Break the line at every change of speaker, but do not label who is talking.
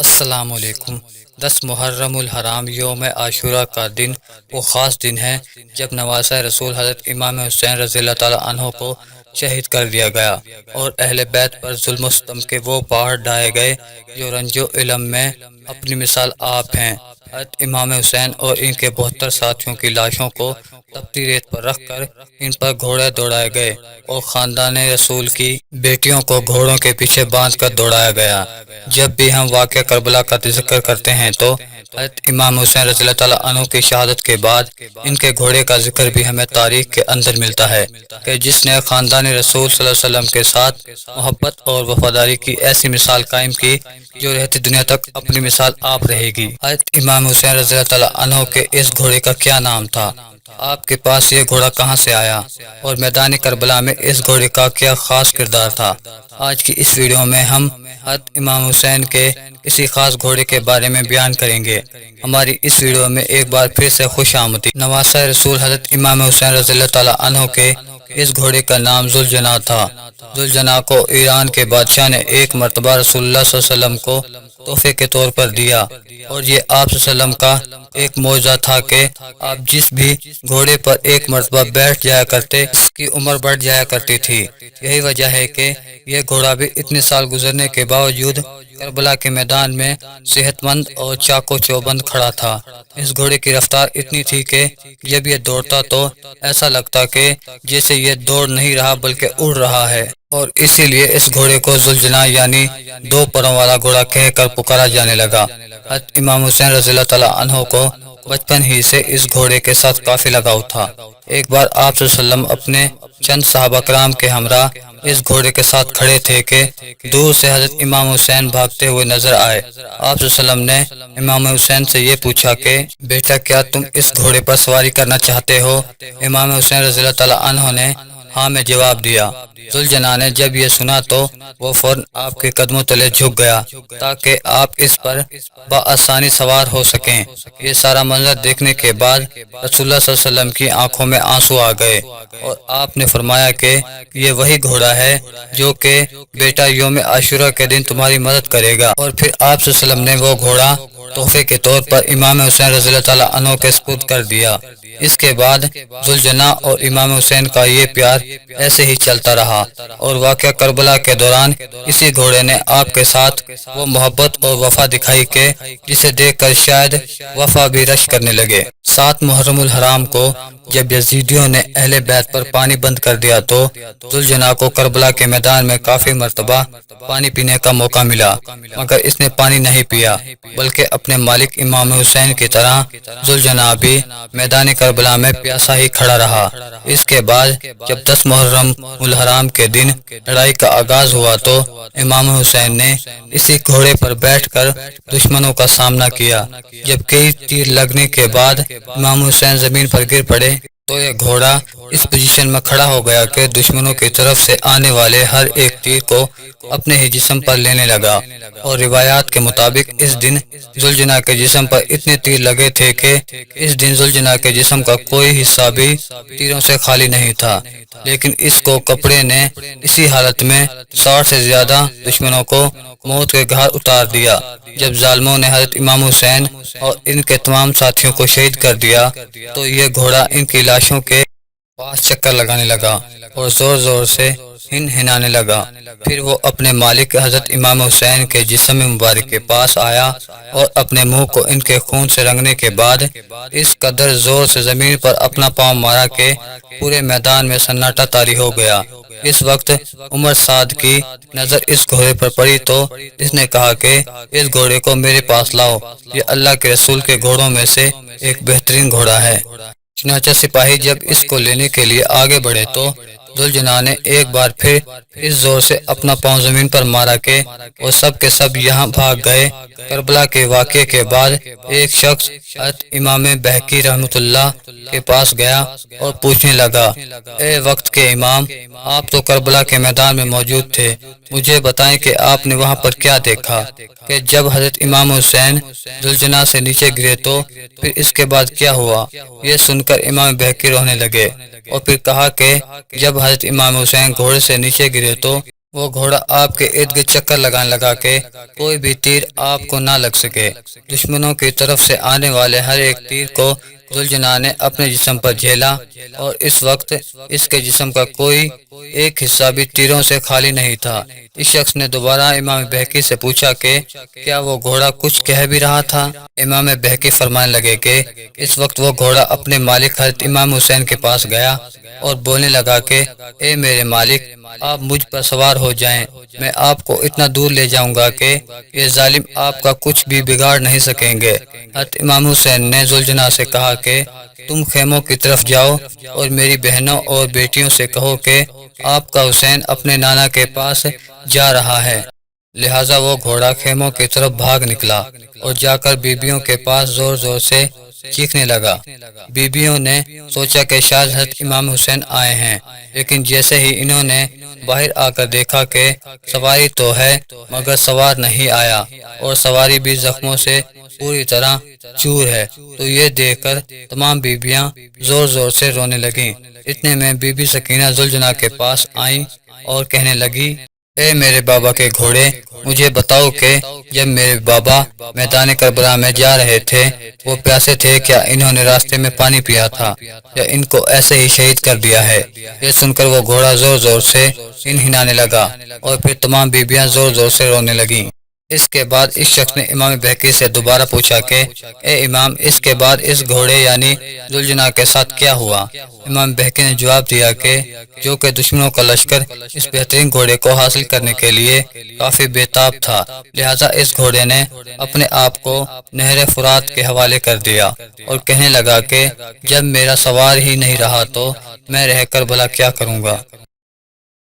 السلام علیکم۔ 10 محرم الحرام یوم عاشورہ کا دن وہ خاص دن ہے جب نواسہ رسول حضرت امام حسین رضی اللہ تعالیٰ عنہ کو شہید کر دیا گیا اور اہل بیت پر ظلم و ستم کے وہ پہاڑ ڈھائے گئے جو رنج و علم میں اپنی مثال آپ ہیں۔ حضرت امام حسین اور ان کے 72 ساتھیوں کی لاشوں کو تپتی ریت پر رکھ کر ان پر گھوڑے دوڑائے گئے اور خاندان رسول کی بیٹیوں کو گھوڑوں کے پیچھے باندھ کر دوڑایا گیا۔ جب بھی ہم واقعہ کربلا کا ذکر کرتے ہیں تو حضرت امام حسین رضی اللہ تعالیٰ عنہ کی شہادت کے بعد ان کے گھوڑے کا ذکر بھی ہمیں تاریخ کے اندر ملتا ہے کہ جس نے خاندان رسول صلی اللہ علیہ وسلم کے ساتھ محبت اور وفاداری کی ایسی مثال قائم کی جو رہتی دنیا تک اپنی مثال آپ رہے گی۔ حضرت امام حسین رضی اللہ تعالیٰ عنہ کے اس گھوڑے کا کیا نام تھا؟ آپ کے پاس یہ گھوڑا کہاں سے آیا اور میدان کربلا میں اس گھوڑے کا کیا خاص کردار تھا؟ آج کی اس ویڈیو میں ہم حضرت امام حسین کے اسی خاص گھوڑے کے بارے میں بیان کریں گے۔ ہماری اس ویڈیو میں ایک بار پھر سے خوش آمدید۔ نواسہ رسول حضرت امام حسین رضی اللہ تعالیٰ عنہ کے اس گھوڑے کا نام ذوالجناح تھا۔ ذوالجناح کو ایران کے بادشاہ نے ایک مرتبہ رسول اللہ صلی اللہ علیہ وسلم کو تحفے کے طور پر دیا اور یہ آپ صلی اللہ علیہ وسلم کا ایک معجزہ تھا کہ آپ جس بھی گھوڑے پر ایک مرتبہ بیٹھ جایا کرتے اس کی عمر بڑھ جایا کرتی تھی۔ یہی وجہ ہے کہ یہ گھوڑا بھی اتنے سال گزرنے کے باوجود کربلا کے میدان میں صحت مند اور چاق و چوبند کھڑا تھا۔ اس گھوڑے کی رفتار اتنی تھی کہ جب یہ دوڑتا تو ایسا لگتا کہ جیسے یہ دوڑ نہیں رہا بلکہ اڑ رہا ہے، اور اسی لیے اس گھوڑے کو ذوالجناح یعنی دو پروں والا گھوڑا کہہ کر پکارا جانے لگا۔ حضرت امام حسین رضی اللہ تعالیٰ عنہ کو بچپن ہی سے اس گھوڑے کے ساتھ کافی لگاؤ تھا۔ ایک بار آپ صلی اللہ علیہ وسلم اپنے چند صحابہ کرام کے ہمراہ اس گھوڑے کے ساتھ کھڑے تھے کہ دور سے حضرت امام حسین بھاگتے ہوئے نظر آئے۔ آپ صلی اللہ علیہ وسلم نے امام حسین سے یہ پوچھا کہ بیٹا کیا تم اس گھوڑے پر سواری کرنا چاہتے ہو؟ امام حسین رضی اللہ تعالیٰ عنہ نے ہاں میں جواب دیا۔ ذوالجناح نے جب یہ سنا تو وہ فوراً آپ کے قدموں تلے جھک گیا تاکہ آپ اس پر بآسانی سوار ہو سکیں۔ یہ سارا منظر دیکھنے کے بعد رسول اللہ صلی اللہ علیہ وسلم کی آنکھوں میں آنسو آ گئے اور آپ نے فرمایا کہ یہ وہی گھوڑا ہے جو کہ بیٹا یوم عاشورہ کے دن تمہاری مدد کرے گا، اور پھر آپ صلی اللہ علیہ وسلم نے وہ گھوڑا تحفے کے طور پر امام حسین رضی اللہ تعالیٰ عنہ کے سپرد کر دیا۔ اس کے بعد ذوالجناح اور امام حسین کا یہ پیار ایسے ہی چلتا رہا اور واقعہ کربلا کے دوران اسی گھوڑے نے آپ کے ساتھ وہ محبت اور وفا دکھائی کہ جسے دیکھ کر شاید وفا بھی رشک کرنے لگے۔ 7 محرم الحرام کو جب یزیدیوں نے اہل بیت پر پانی بند کر دیا تو ذوالجناح کو کربلا کے میدان میں کافی مرتبہ پانی پینے کا موقع ملا، مگر اس نے پانی نہیں پیا بلکہ اپنے مالک امام حسین کی طرح ذوالجناح بھی میدان کربلا میں پیاسا ہی کھڑا رہا۔ اس کے بعد جب 10 محرم الحرام کے دن لڑائی کا آغاز ہوا تو امام حسین نے اسی گھوڑے پر بیٹھ کر دشمنوں کا سامنا کیا۔ جب کئی تیر لگنے کے بعد امام حسین زمین پر گر پڑے تو یہ گھوڑا اس پوزیشن میں کھڑا ہو گیا کہ دشمنوں کی طرف سے آنے والے ہر ایک تیر کو اپنے ہی جسم پر لینے لگا، اور روایات کے مطابق اس دن ذوالجناح کے جسم پر اتنے تیر لگے تھے کہ اس دن ذوالجناح کے جسم کا کوئی حصہ بھی تیروں سے خالی نہیں تھا، لیکن اس کو کپڑے نے اسی حالت میں 60 سے زیادہ دشمنوں کو موت کے گھاٹ اتار دیا۔ جب ظالموں نے حضرت امام حسین اور ان کے تمام ساتھیوں کو شہید کر دیا تو یہ گھوڑا ان کی لاشوں کے پاس چکر لگانے لگا اور زور زور سے ہنانے لگا۔ پھر وہ اپنے مالک حضرت امام حسین کے جسم مبارک کے پاس آیا اور اپنے منہ کو ان کے خون سے رنگنے کے بعد اس قدر زور سے زمین پر اپنا پاؤں مارا کہ پورے میدان میں سناٹا طاری ہو گیا۔ اس وقت عمر سعد کی نظر اس گھوڑے پر پڑی تو اس نے کہا کہ اس گھوڑے کو میرے پاس لاؤ، یہ اللہ کے رسول کے گھوڑوں میں سے ایک بہترین گھوڑا ہے۔ چنانچہ سپاہی جب اس کو لینے کے لیے آگے بڑھے تو ذوالجناح نے ایک بار پھر اس زور سے اپنا پاؤں زمین پر مارا کہ وہ سب کے سب یہاں بھاگ گئے۔ کربلا کے واقعے کے بعد ایک شخص حضرت امام بہقی رحمۃ اللہ کے پاس گیا اور پوچھنے لگا، اے وقت کے امام، آپ تو کربلا کے میدان میں موجود تھے، مجھے بتائیں کہ آپ نے وہاں پر کیا دیکھا؟ کہ جب حضرت امام حسین ذوالجناح سے نیچے گرے تو پھر اس کے بعد کیا ہوا؟ یہ سن کر امام بہقی رونے لگے اور پھر کہا کہ جب حضرت امام حسین گھوڑے سے نیچے گرے تو وہ گھوڑا آپ کے ارد گرد چکر لگانے لگا کہ کوئی بھی تیر آپ کو نہ لگ سکے۔ دشمنوں کی طرف سے آنے والے ہر ایک تیر کو ذوالجناح نے اپنے جسم پر جھیلا، اور اس وقت اس کے جسم کا کوئی ایک حصہ بھی تیروں سے خالی نہیں تھا۔ اس شخص نے دوبارہ امام بہقی سے پوچھا کہ کیا وہ گھوڑا کچھ کہہ بھی رہا تھا؟ امام بہقی فرمانے لگے کہ اس وقت وہ گھوڑا اپنے مالک حضرت امام حسین کے پاس گیا اور بولنے لگا کہ اے میرے مالک، آپ مجھ پر سوار ہو جائیں، میں آپ کو اتنا دور لے جاؤں گا کہ یہ ظالم آپ کا کچھ بھی بگاڑ نہیں سکیں گے۔ حضرت امام حسین نے ذوالجناح سے کہا کہ تم خیموں کی طرف جاؤ اور میری بہنوں اور بیٹیوں سے کہو کہ آپ کا حسین اپنے نانا کے پاس جا رہا ہے۔ لہٰذا وہ گھوڑا خیموں کی طرف بھاگ نکلا اور جا کر بیبیوں کے پاس زور زور سے چیخنے لگا۔ بیبیوں نے سوچا کہ شاید حضرت امام حسین آئے ہیں، لیکن جیسے ہی انہوں نے باہر آ کر دیکھا کہ سواری تو ہے مگر سوار نہیں آیا اور سواری بھی زخموں سے پوری طرح چور ہے، تو یہ دیکھ کر تمام بیبیاں زور زور سے رونے لگیں۔ اتنے میں بی بی سکینہ ذوالجناح کے پاس آئیں اور کہنے لگی، اے میرے بابا کے گھوڑے، مجھے بتاؤ کہ جب میرے بابا میدان کربلا میں جا رہے تھے وہ پیاسے تھے، کیا انہوں نے راستے میں پانی پیا تھا یا ان کو ایسے ہی شہید کر دیا ہے؟ یہ سن کر وہ گھوڑا زور زور سے ہنہنانے لگا اور پھر تمام بیبیاں زور زور سے رونے لگیں۔ اس کے بعد اس شخص نے امام بہقی سے دوبارہ پوچھا کہ اے امام، اس کے بعد اس گھوڑے یعنی ذوالجناح کے ساتھ کیا ہوا؟ امام بہقی نے جواب دیا کہ جو کہ دشمنوں کا لشکر اس بہترین گھوڑے کو حاصل کرنے کے لیے کافی بےتاب تھا، لہٰذا اس گھوڑے نے اپنے آپ کو نہر فرات کے حوالے کر دیا اور کہنے لگا کہ جب میرا سوار ہی نہیں رہا تو میں رہ کر بھلا کیا کروں گا۔